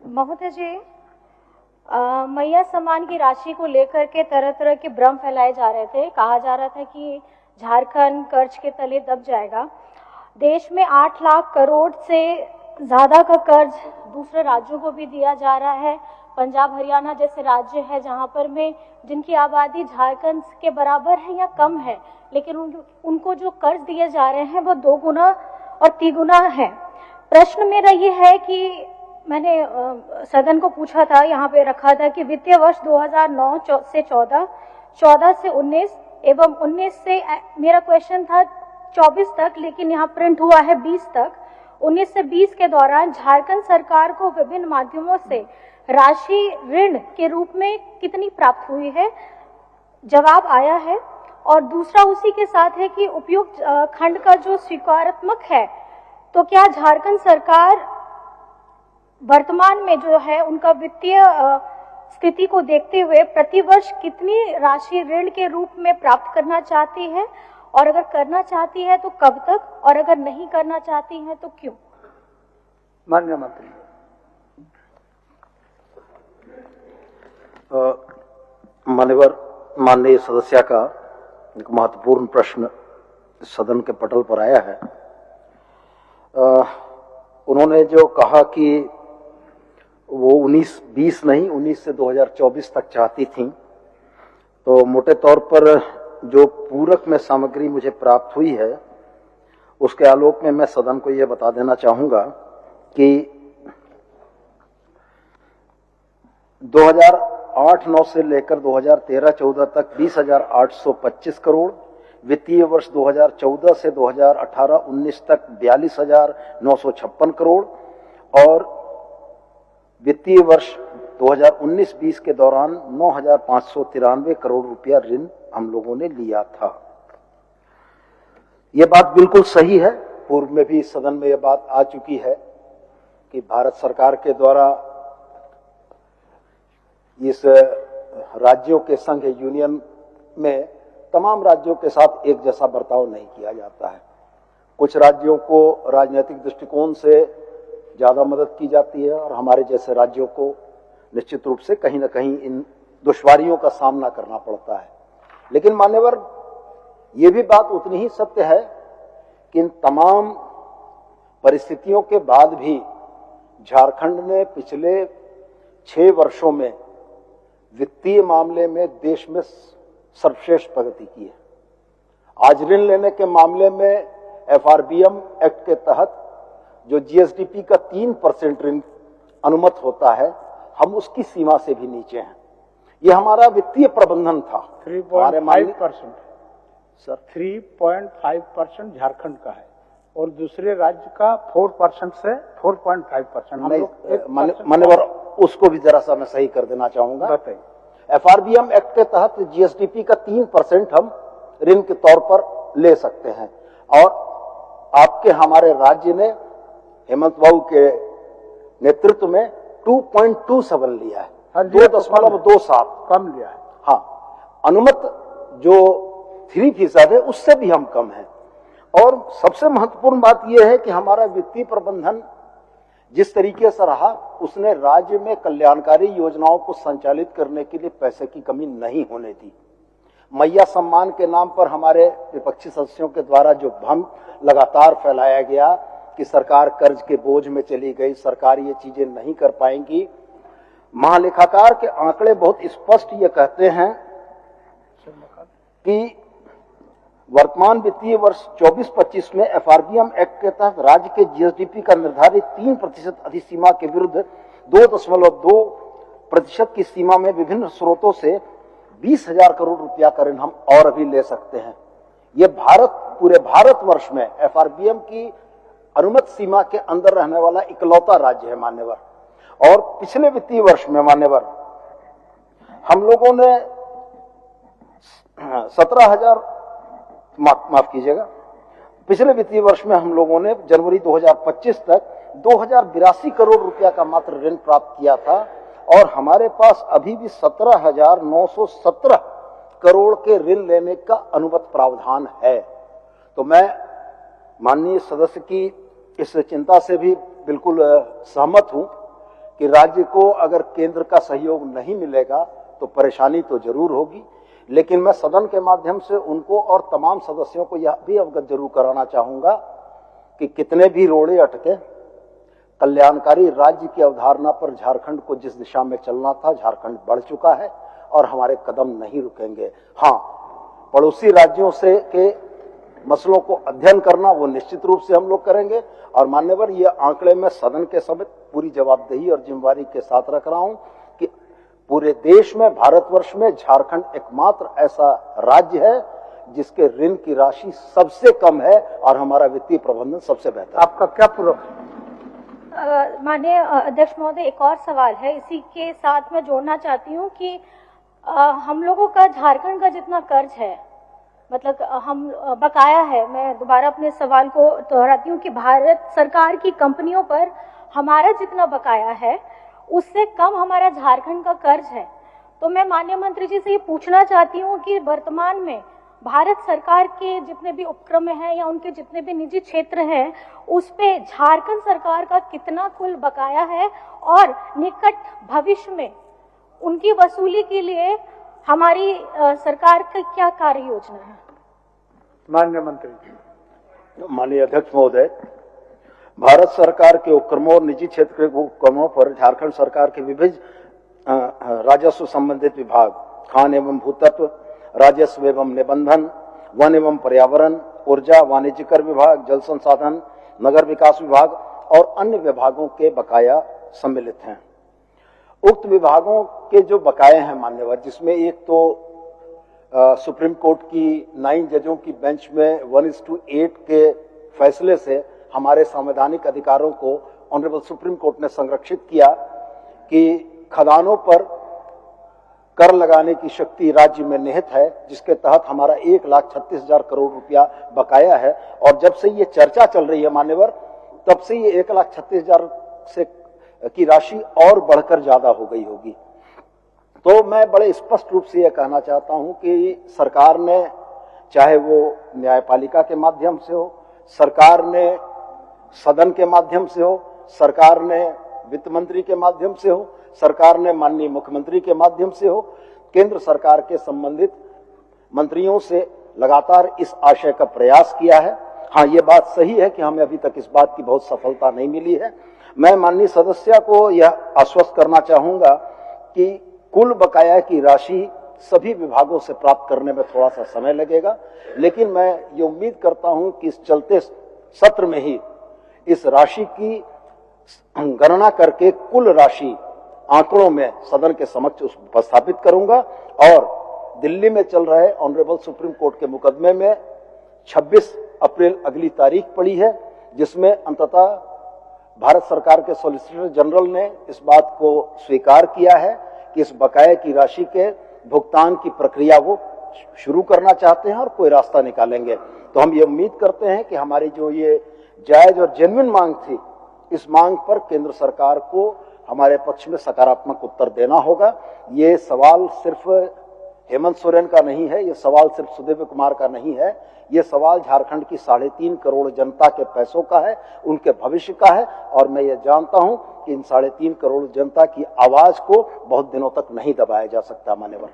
महोदय जी, मैया सम्मान की राशि को लेकर के तरह तरह के भ्रम फैलाए जा रहे थे। कहा जा रहा था कि झारखंड कर्ज के तले दब जाएगा। देश में 8 लाख करोड़ से ज्यादा का कर्ज दूसरे राज्यों को भी दिया जा रहा है। पंजाब हरियाणा जैसे राज्य है जहां पर में जिनकी आबादी झारखंड के बराबर है या कम है, लेकिन उनको जो कर्ज दिए जा रहे हैं वो 2 गुना और 3 गुना है। प्रश्न मेरा ये है कि मैंने सदन को पूछा था, यहाँ पे रखा था कि वित्तीय वर्ष 2009 से 14, 14 से 19 एवं 19 से मेरा क्वेश्चन था 24 तक, लेकिन यहाँ प्रिंट हुआ है 20 तक। 19 से 20 के दौरान झारखंड सरकार को विभिन्न माध्यमों से राशि ऋण के रूप में कितनी प्राप्त हुई है, जवाब आया है। और दूसरा उसी के साथ है कि उपयुक्त खंड का जो स्वीकारात्मक है, तो क्या झारखंड सरकार वर्तमान में जो है उनका वित्तीय स्थिति को देखते हुए प्रतिवर्ष कितनी राशि ऋण के रूप में प्राप्त करना चाहती है, और अगर करना चाहती है तो कब तक, और अगर नहीं करना चाहती है तो क्यों? माननीय मंत्री। माननीय सदस्य का एक महत्वपूर्ण प्रश्न सदन के पटल पर आया है। उन्होंने जो कहा कि वो 19-20 नहीं 19 से 2024 तक चाहती थी, तो मोटे तौर पर जो पूरक में सामग्री मुझे प्राप्त हुई है उसके आलोक में मैं सदन को यह बता देना चाहूंगा कि 2008-9 से लेकर 2013-14 तक 20,825 करोड़, वित्तीय वर्ष 2014 से 2018-19 तक 42,956 करोड़ और वित्तीय वर्ष 2019-20 के दौरान 9,593 करोड़ रुपया ऋण हम लोगों ने लिया था। यह बात बिल्कुल सही है। पूर्व में भी सदन में यह बात आ चुकी है कि भारत सरकार के द्वारा इस राज्यों के संघ यूनियन में तमाम राज्यों के साथ एक जैसा बर्ताव नहीं किया जाता है। कुछ राज्यों को राजनीतिक दृष्टिकोण से ज्यादा मदद की जाती है और हमारे जैसे राज्यों को निश्चित रूप से कहीं ना कहीं इन दुश्वारियों का सामना करना पड़ता है। लेकिन मान्यवर, ये भी बात उतनी ही सत्य है कि इन तमाम परिस्थितियों के बाद भी झारखंड ने पिछले 6 वर्षों में वित्तीय मामले में देश में सर्वश्रेष्ठ प्रगति की है। आज ऋण लेने के मामले में FRBM एक्ट के तहत जो GSDP का 3% ऋण अनुमत होता है, हम उसकी सीमा से भी नीचे हैं। ये हमारा वित्तीय प्रबंधन था। 3.5% सर, 3.5% झारखंड का है और दूसरे राज्य का 4% से 4.5%। मान्यवर, उसको भी जरा सा मैं सही कर देना चाहूंगा। बताइए। FRBM एक्ट के तहत GSDP का 3% हम ऋण के तौर पर ले सकते हैं और आपके हमारे राज्य ने हेमंत बाबू के नेतृत्व में 2.27 लिया है, 2.27 कम लिया है। हाँ, अनुमत जो 3% है उससे भी हम कम हैं। और सबसे महत्वपूर्ण बात यह है कि हमारा वित्तीय प्रबंधन जिस तरीके से रहा, उसने राज्य में कल्याणकारी योजनाओं को संचालित करने के लिए पैसे की कमी नहीं होने दी। मैया सम्मान के नाम पर हमारे विपक्षी सदस्यों के द्वारा जो भ्रम लगातार फैलाया गया कि सरकार कर्ज के बोझ में चली गई, सरकार ये चीजें नहीं कर पाएंगी, महालेखाकार के आंकड़े बहुत स्पष्ट ये कहते हैं कि वर्तमान वित्तीय वर्ष 24-25 में FRBM एक्ट के तहत राज्य के GSDP का निर्धारित 3% अधिसीमा के विरुद्ध 2.2% की सीमा में विभिन्न स्रोतों से 20,000 करोड़ रुपया का ऋण हम और अभी ले सकते हैं। ये पूरे भारतवर्ष में FRBM की अनुमत सीमा के अंदर रहने वाला इकलौता राज्य है मान्यवर। और पिछले वित्तीय वर्ष में मान्यवर हम लोगों ने 17,000 माफ कीजिएगा, पिछले वित्तीय वर्ष में हम लोगों ने जनवरी 2025 तक 2,082 करोड़ रुपया का मात्र ऋण प्राप्त किया था और हमारे पास अभी भी 17,917 करोड़ के ऋण लेने का अनुमत प्रावधान है। तो मैं माननीय सदस्य की इस चिंता से भी बिल्कुल सहमत हूं कि राज्य को अगर केंद्र का सहयोग नहीं मिलेगा तो परेशानी तो जरूर होगी, लेकिन मैं सदन के माध्यम से उनको और तमाम सदस्यों को यह भी अवगत जरूर कराना चाहूंगा कि कितने भी रोड़े अटके, कल्याणकारी राज्य की अवधारणा पर झारखंड को जिस दिशा में चलना था, झारखंड बढ़ चुका है और हमारे कदम नहीं रुकेंगे। हाँ, पड़ोसी राज्यों से के मसलों को अध्ययन करना वो निश्चित रूप से हम लोग करेंगे। और मान्यवर, ये आंकड़े में सदन के समेत पूरी जवाबदेही और जिम्मेवारी के साथ रख रहा हूं कि पूरे देश में, भारतवर्ष में झारखंड एकमात्र ऐसा राज्य है जिसके ऋण की राशि सबसे कम है और हमारा वित्तीय प्रबंधन सबसे बेहतर। आपका क्या पूरा? माननीय अध्यक्ष महोदय, एक और सवाल है, इसी के साथ मैं जोड़ना चाहती हूँ कि हम लोगों का झारखंड का जितना कर्ज है, मतलब हम बकाया है, मैं दोबारा अपने सवाल को दोहराती हूँ कि भारत सरकार की कंपनियों पर हमारा जितना बकाया है उससे कम हमारा झारखंड का कर्ज है। तो मैं माननीय मंत्री जी से ये पूछना चाहती हूँ कि वर्तमान में भारत सरकार के जितने भी उपक्रम हैं या उनके जितने भी निजी क्षेत्र हैं, उस पे झारखंड सरकार का कितना कुल बकाया है और निकट भविष्य में उनकी वसूली के लिए हमारी सरकार की क्या कार्य योजना है? माननीय मंत्री जी। माननीय अध्यक्ष महोदय, भारत सरकार के उपक्रमों और निजी क्षेत्र के उपक्रमों पर झारखंड सरकार के विभिन्न राजस्व संबंधित विभाग, खान एवं भूतत्व, राजस्व एवं निबंधन, वन एवं पर्यावरण, ऊर्जा, वाणिज्य कर विभाग, जल संसाधन, नगर विकास विभाग और अन्य विभागों के बकाया सम्मिलित हैं। उक्त विभागों के जो बकाये हैं मान्यवर, जिसमें एक तो सुप्रीम कोर्ट की 9 जजों की बेंच में 1:8 के फैसले से हमारे संवैधानिक अधिकारों को ऑनरेबल सुप्रीम कोर्ट ने संरक्षित किया कि खदानों पर कर लगाने की शक्ति राज्य में निहित है, जिसके तहत हमारा 1,36,000 करोड़ रुपया बकाया है। और जब से ये चर्चा चल रही है मान्यवर, तब से ये 1,36,000 से की राशि और बढ़कर ज्यादा हो गई होगी। तो मैं बड़े स्पष्ट रूप से यह कहना चाहता हूं कि सरकार ने, चाहे वो न्यायपालिका के माध्यम से हो, सरकार ने सदन के माध्यम से हो, सरकार ने वित्त मंत्री के माध्यम से हो, सरकार ने माननीय मुख्यमंत्री के माध्यम से हो, केंद्र सरकार के संबंधित मंत्रियों से लगातार इस आशय का प्रयास किया है। हाँ, ये बात सही है कि हमें अभी तक इस बात की बहुत सफलता नहीं मिली है। मैं माननीय सदस्य को यह आश्वस्त करना चाहूंगा कि कुल बकाया की राशि सभी विभागों से प्राप्त करने में थोड़ा सा समय लगेगा, लेकिन मैं ये उम्मीद करता हूं कि इस चलते सत्र में ही इस राशि की गणना करके कुल राशि आंकड़ों में सदन के समक्ष उपस्थापित करूंगा। और दिल्ली में चल रहे ऑनरेबल सुप्रीम कोर्ट के मुकदमे में 26 अप्रैल अगली तारीख पड़ी है, जिसमें अंततः भारत सरकार के सॉलिसिटर जनरल ने इस बात को स्वीकार किया है कि इस बकाये की राशि के भुगतान की प्रक्रिया वो शुरू करना चाहते हैं और कोई रास्ता निकालेंगे। तो हम ये उम्मीद करते हैं कि हमारी जो ये जायज और जेन्युइन मांग थी, इस मांग पर केंद्र सरकार को हमारे पक्ष में सकारात्मक उत्तर देना होगा। ये सवाल सिर्फ हेमंत सोरेन का नहीं है, ये सवाल सिर्फ सुदेव कुमार का नहीं है, ये सवाल झारखंड की 3.5 करोड़ जनता के पैसों का है, उनके भविष्य का है। और मैं ये जानता हूं कि इन 3.5 करोड़ जनता की आवाज को बहुत दिनों तक नहीं दबाया जा सकता मान्यवर।